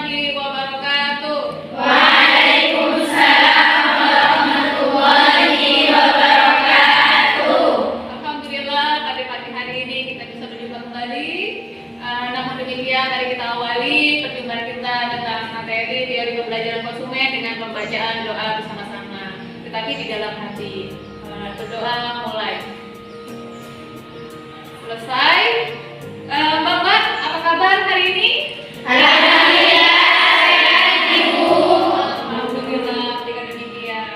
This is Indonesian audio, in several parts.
warahmatullahi wabarakatuh. Waalaikumsalam warahmatullahi wabarakatuh. Alhamdulillah pada pagi hari ini kita bisa berjumpa kembali. Namun demikian mari kita awali perjumpaan kita tentang materi teori pembelajaran konsumen dengan pembacaan doa bersama-sama, tetapi di dalam hati. Berdoa mulai. Selesai. Mbak, apa kabar hari ini? Alhamdulillah, sehat Ibu. Alhamdulillah, jika demikian.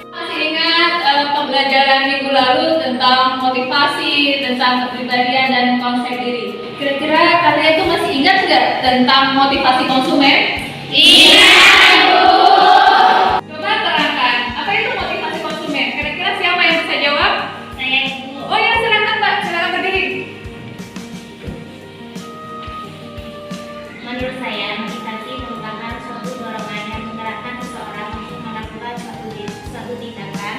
Masih ingat pembelajaran minggu lalu tentang motivasi, tentang kepribadian dan konsep diri. Kira-kira kalian tuh masih ingat nggak tentang motivasi konsumen? Iya, Ibu. Coba terangkan, apa itu motivasi konsumen? Kira-kira siapa yang bisa jawab? Saya Ibu. Oh ya, silakan Mbak, silakan berdiri. Menurut saya, motivasi merupakan suatu dorongan yang menggerakkan seseorang untuk melakukan suatu tindakan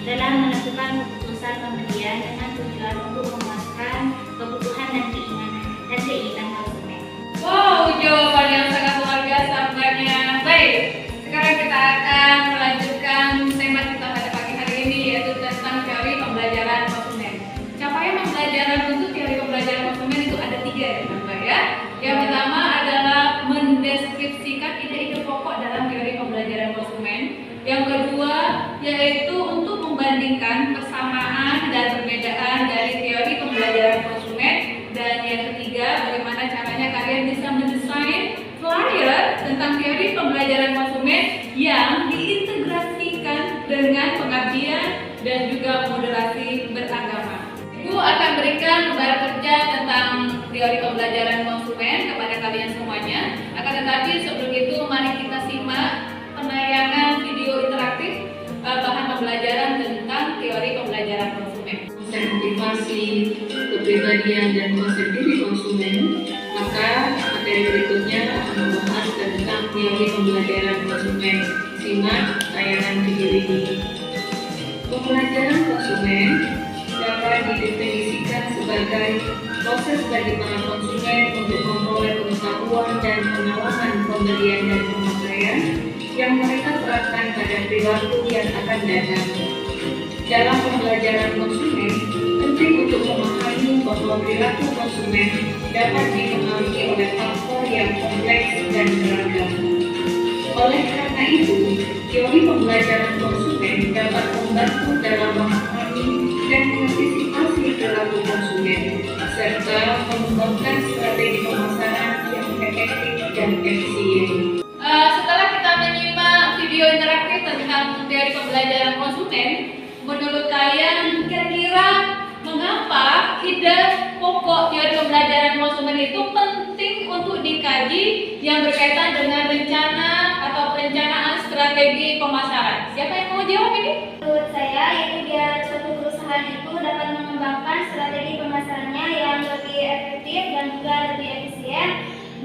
dalam menentukan keputusan pembelian dengan tujuan untuk memuaskan kebutuhan dan keinginan konsumen. Wow, jawaban yang sangat luar biasa Mbaknya. Baik, sekarang kita akan melanjutkan tema kita pada pagi hari ini, yaitu tentang teori pembelajaran konsumen. Capaian pembelajaran untuk teori pembelajaran konsumen itu ada 3 ya Mbak ya. Yang pertama adalah mendeskripsikan ide-ide pokok dalam teori pembelajaran konsumen. Yang kedua yaitu untuk membandingkan persamaan dan perbedaan dari teori pembelajaran konsumen. Dan yang ketiga, bagaimana caranya kalian bisa mendesain flyer tentang teori pembelajaran konsumen yang diintegrasikan dengan pengabdian dan juga moderasi beragama. Ibu akan berikan lembar kerja tentang teori pembelajaran konsumen kepada kalian semuanya. Akan tetapi sebelum itu mari kita simak penayangan video interaktif bahan pembelajaran tentang teori pembelajaran konsumen. Konsep motivasi, kepribadian, dan konsep diri konsumen, maka materi berikutnya akan membahas tentang teori pembelajaran konsumen. Simak tayangan video ini. Pembelajaran konsumen dapat didefinisikan sebagai proses bagi para konsumen untuk memperoleh pengetahuan dan pengalaman pembelian dan pemakaian yang mereka terapkan pada perilaku yang akan datang. Dalam pembelajaran konsumen, penting untuk memahami bahwa perilaku konsumen dapat dipengaruhi oleh faktor yang kompleks dan beragam. Oleh karena itu, teori pembelajaran konsumen dapat membantu dalam memahami dan mengantisipasi perilaku konsumen, serta mengembangkan strategi pemasaran yang efektif dan efisien. Setelah kita menyimak video interaktif tentang teori pembelajaran konsumen, menurut kalian kira-kira mengapa ide pokok teori pembelajaran konsumen itu penting untuk dikaji yang berkaitan dengan rencana atau perencanaan strategi pemasaran? Siapa yang mau jawab ini? Menurut saya, yaitu biar suatu perusahaan itu dapat mengembangkan strategi pemasarannya yang lebih efektif dan juga lebih efisien,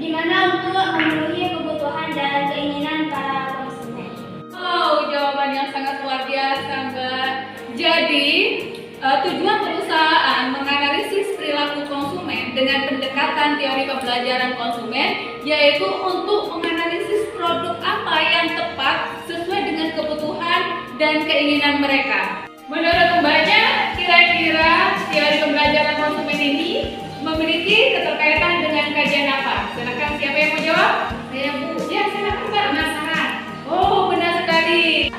di mana untuk memenuhi kebutuhan dan keinginan para konsumen. Oh, jawaban yang sangat luar biasa, Mbak. Jadi, tujuan perusahaan menganalisis perilaku konsumen dengan pendekatan teori pembelajaran konsumen yaitu untuk menganalisis produk apa yang tepat sesuai dengan kebutuhan dan keinginan mereka. Menurut Mbaknya, kira-kira teori pembelajaran konsumen ini memiliki keterkaitan dengan kajian apa? Silakan, siapa yang mau jawab? Saya Bu. Ya, silakan Mbak. Penasaran? Oh, benar sekali.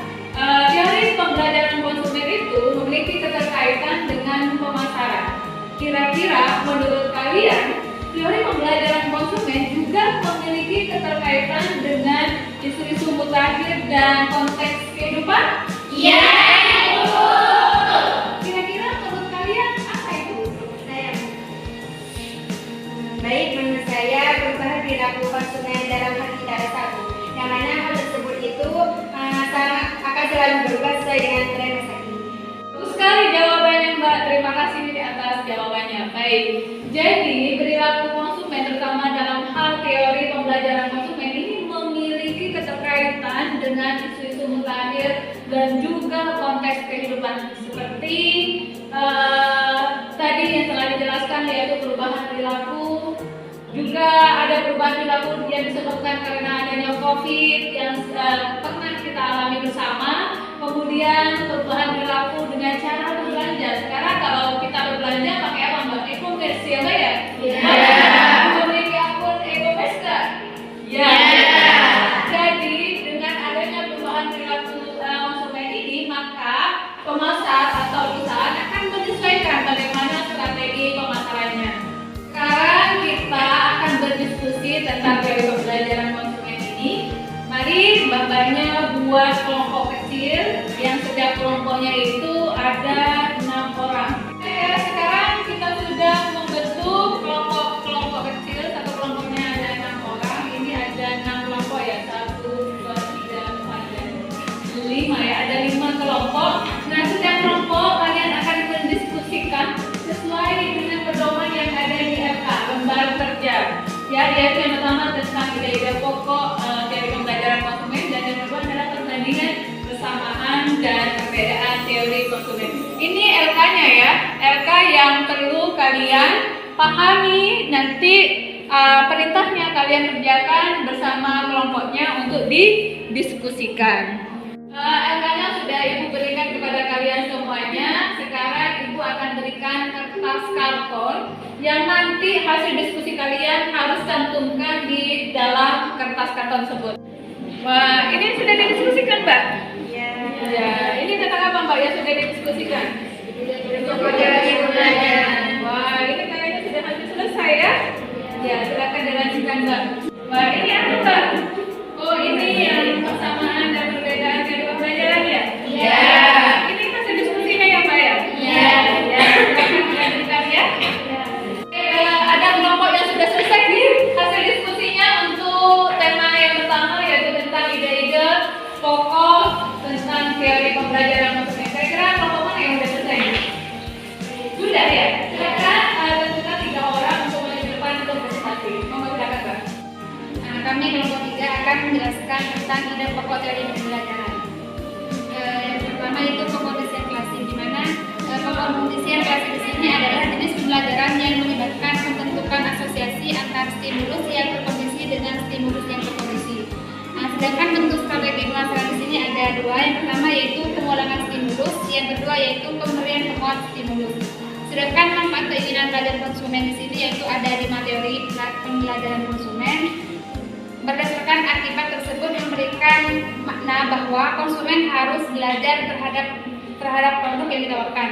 Teori pembelajaran konsumen itu memiliki keterkaitan dengan pemasaran. Kira-kira menurut kalian, teori pembelajaran konsumen juga memiliki keterkaitan dengan isu-isu mutakhir dan konteks kehidupan? Iya, Ibu. Kira-kira menurut kalian apa itu? Baik, menurut saya perubahan perilaku konsumen dalam hal kita ada satu, yang mana hal tersebut itu akan selalu berubah sesuai dengan tren masa kini. Bagus sekali jawabannya Mbak, terima kasih di atas jawabannya. Baik, jadi perilaku konsumen terutama dalam hal teori pembelajaran konsumen ini memiliki keterkaitan dengan isu-isu mutakhir dan juga konteks kehidupan seperti tadi yang telah dijelaskan, yaitu perubahan perilaku, juga ada perubahan perubahan perilaku yang disebabkan karena adanya COVID yang pernah kita alami bersama. Kemudian perubahan perilaku dengan cara berbelanja. Sekarang kalau kita berbelanja pakai apa Mbak? E-commerce ya Mbak ya? Memiliki akun e-commerce nggak? Ya. Jadi dengan adanya perubahan perilaku konsumen ini, maka pemasar atau perusahaan akan menyesuaikan bagaimana strategi pemasarannya. Sekarang kita akan berdiskusi tentang teori pembelajaran konsumen ini. Mari mbak-mbaknya buat kelompok kecil yang setiap kelompoknya itu ada 6 orang. Sekarang kita sudah membentuk kelompok kecil, satu kelompoknya ada 6 orang. Ini ada 6 kelompok ya, 1, 2, 3, 4, dan 5 ya, ada 5 kelompok. Nah setiap kelompok kalian akan mendiskusikan sesuai dengan pedoman yang ada di FK, lembar kerja. Ya, yaitu yang pertama tentang ide-ide pokok teori pembelajaran konsumen, dan yang kedua adalah perbandingan persamaan dan perbedaan teori konsumen. Ini LK-nya ya, LK yang perlu kalian pahami, nanti perintahnya kalian kerjakan bersama kelompoknya untuk didiskusikan. LK-nya sudah Ibu berikan kepada kalian semuanya. Sekarang Ibu akan berikan kertas karton yang nanti hasil diskusi kalian harus cantumkan di dalam kertas karton tersebut. Wah, ini sudah didiskusikan Mbak? Iya. Ya, ini tentang apa Mbak yang sudah didiskusikan? Wah, ini kayaknya sudah hampir selesai ya? Ya, silakan dilanjutkan Mbak. Wah, ini apa Mbak? Oh, ini yang persamaan dan perbedaan teori pembelajaran ya? Iya. Ini hasil diskusinya ya Mbak ya? Iya. Ya, silakan dilanjutkan ya. Ada kelompok yang sudah selesai nih hasil diskusinya untuk tema yang pertama, yaitu tentang ide-ide pokok tentang teori pembelajaran konsumen. Kira-kira kelompok mana yang sudah selesai? Sudah ya? Silakan tentukan 3 orang untuk maju depan untuk presentasi. Mohon silakan Mbak. Kami kelompok 3 akan menjelaskan tentang ide pokok teori pembelajaran. Yang pertama itu pengkondisian klasik, di mana pengkondisian klasik di sini adalah jenis pembelajaran yang melibatkan pembentukan asosiasi antar stimulus yang berkondisi dengan stimulus yang berkondisi. Sedangkan bentuk strategi pemasaran di sini ada 2. Yang pertama yaitu pengulangan stimulus, yang kedua yaitu pemberian penguat stimulus. Sedangkan manfaat keinginan belajar konsumen di sini yaitu ada 5 teori pembelajaran konsumen. Berdasarkan akibat tersebut memberikan makna bahwa konsumen harus belajar terhadap produk yang ditawarkan.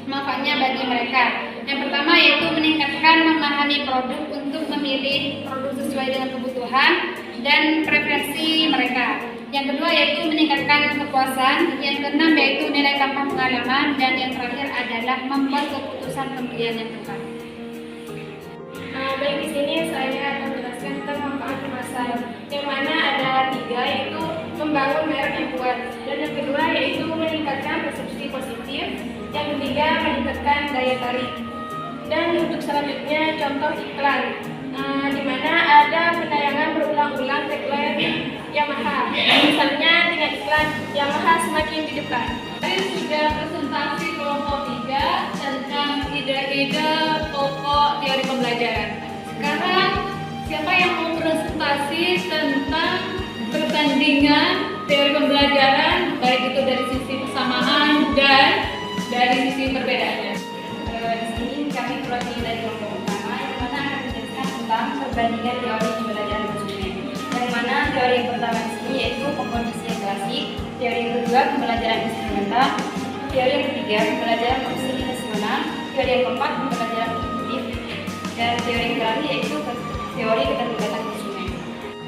Manfaatnya bagi mereka. Yang pertama yaitu meningkatkan memahami produk untuk memilih produk sesuai dengan kebutuhan dan preferensi mereka. Yang kedua yaitu meningkatkan kepuasan. Yang keenam yaitu nilai tambah pengalaman, dan yang terakhir adalah membuat keputusan pembelian yang tepat. Baik, di sini saya akan menjelaskan tentang manfaat pemasaran, yang mana ada 3, yaitu membangun merek yang kuat, dan yang kedua yaitu meningkatkan persepsi positif, yang ketiga meningkatkan daya tarik. Dan untuk selanjutnya contoh iklan, di mana ada penayangan berulang-ulang tagline Yamaha. Misalnya dengan iklan Yamaha semakin di depan. Tadi sudah presentasi kelompok 3 tentang ide-ide pokok teori pembelajaran. Sekarang siapa yang mau presentasi tentang perbandingan teori pembelajaran, baik itu dari sisi persamaan dan dari sisi perbedaannya? Di sini kami perwakilan dari kelompok pertama, yang mana akan menjelaskan tentang perbandingan teori pembelajaran konsumen. Yang mana teori yang pertama di sini yaitu pengkondisian klasik, teori yang kedua pembelajaran instrumental, teori yang ketiga pembelajaran observasional, teori yang keempat pembelajaran kognitif, dan teori yang terakhir yaitu teori keterlibatan konsumen.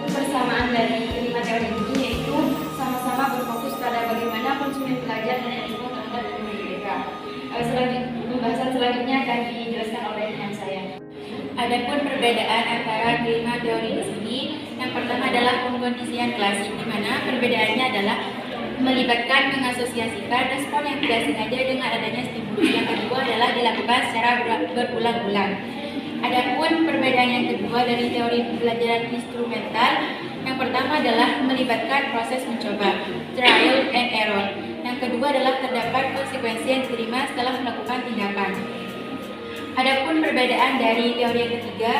Persamaan dari 5 teori ini yaitu sama-sama berfokus pada bagaimana konsumen belajar dan info terhadap teknologi mereka. Pembahasan selanjutnya akan dijelaskan oleh rekan saya. Adapun perbedaan antara kelima teori di sini, yang pertama adalah pengkondisian klasik, di mana perbedaannya adalah melibatkan mengasosiasikan respon yang tidak sengaja dengan adanya stimulus. Yang kedua adalah dilakukan secara berulang-ulang. Adapun perbedaan yang kedua dari teori pembelajaran instrumental, yang pertama adalah melibatkan proses mencoba, trial and error. Yang kedua adalah terdapat konsekuensi yang diterima setelah melakukan tindakan. Adapun perbedaan dari teori yang ketiga,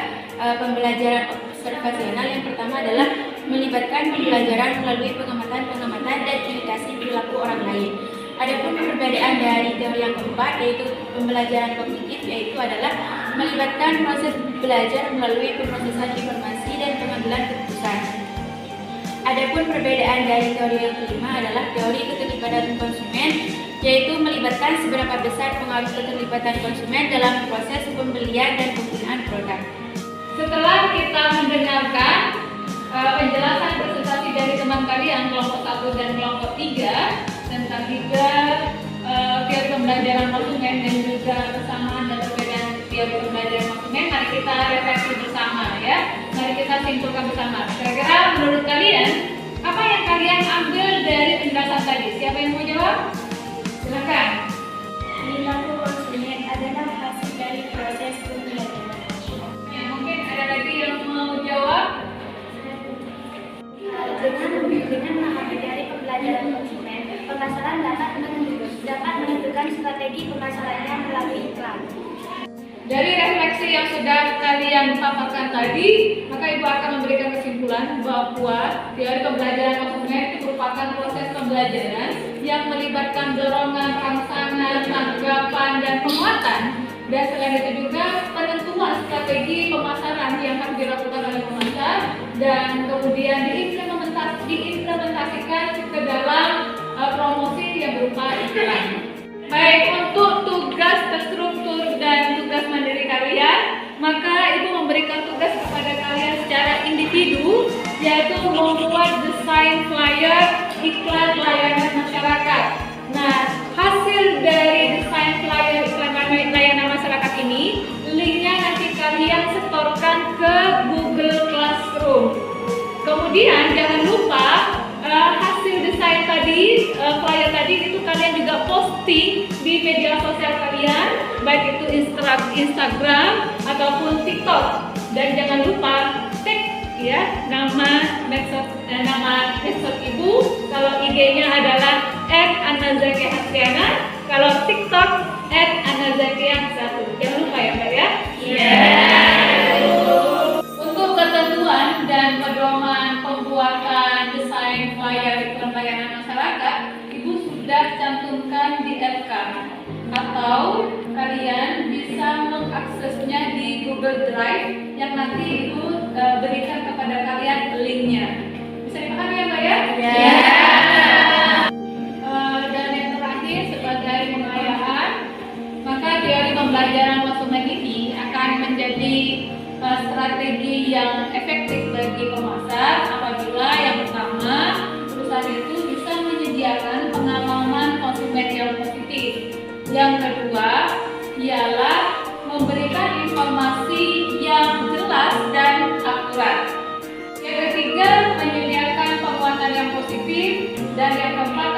pembelajaran observasional yang pertama adalah melibatkan pembelajaran melalui pengamatan dan imitasi perilaku orang lain. Adapun perbedaan dari teori yang keempat yaitu pembelajaran kognitif, yaitu adalah melibatkan proses belajar melalui pemrosesan informasi dan pengambilan keputusan. Adapun perbedaan dari teori yang kelima adalah teori keterlibatan konsumen, yaitu melibatkan seberapa besar pengaruh keterlibatan konsumen dalam proses pembelian dan penggunaan produk. Setelah kita mendengarkan penjelasan presentasi dari teman kalian kelompok 1 dan kelompok 3 tentang teori pembelajaran konsumen dan juga kesamaan dan perbedaan teori pembelajaran konsumen, mari kita refleksi bersama ya. Mari kita simpulkan bersama. Kira-kira menurut kalian apa yang kalian ambil dari penjelasan tadi? Siapa yang mau jawab? Silakan. Perilaku konsumen adalah hasil dari proses pembelajaran. Ya, mungkin ada lagi yang mau jawab? Dengan mempelajari pembelajaran konsumen, pemasaran dapat menentukan strategi pemasarannya melalui iklan. Dari refleksi yang sudah kalian paparkan tadi, maka Ibu akan memberikan kesimpulan bahwa teori pembelajaran konsumen itu merupakan proses pembelajaran yang melibatkan dorongan, rangsangan, tanggapan, dan penguatan. Dan selain itu juga penentuan strategi pemasaran yang harus dilakukan oleh pemasar dan kemudian diimplementasikan ke dalam promosi yang berupa iklan. Baik, untuk tugas terstruktur dan tugas mandiri kalian, maka Ibu memberikan tugas kepada kalian secara individu, yaitu membuat desain flyer iklan layanan masyarakat. Nah, hasil dari desain flyer iklan layanan masyarakat ini, linknya nanti kalian setorkan ke Google Classroom. Kemudian jangan lupa hasil desain tadi, flyer tadi itu kalian juga posting di media sosial kalian, baik itu Instagram ataupun TikTok. Dan jangan lupa tag ya nama medsos Ibu. Kalau IG-nya adalah @anazakiahasriana, kalau TikTok @anazakiah1. Jangan lupa ya Mbak ya. Untuk ketentuan dan pedoman pembuatan desain flyer iklan layanan masyarakat, Ibu sudah cantumkan di FK, atau kalian bisa mengaksesnya di Google Drive yang nanti Ibu berikan kepada kalian linknya. Bisa dipahami ya Mbak ya? Dan yang terakhir sebagai pengayaan, maka teori pembelajaran konsumen ini akan menjadi strategi yang efektif bagi pemasar apabila yang pertama perusahaan itu bisa menyediakan pengalaman konsumen yang positif. Yang kedua ialah memberikan informasi yang jelas dan akurat. Yang ketiga menyediakan penguatan yang positif, dan yang keempat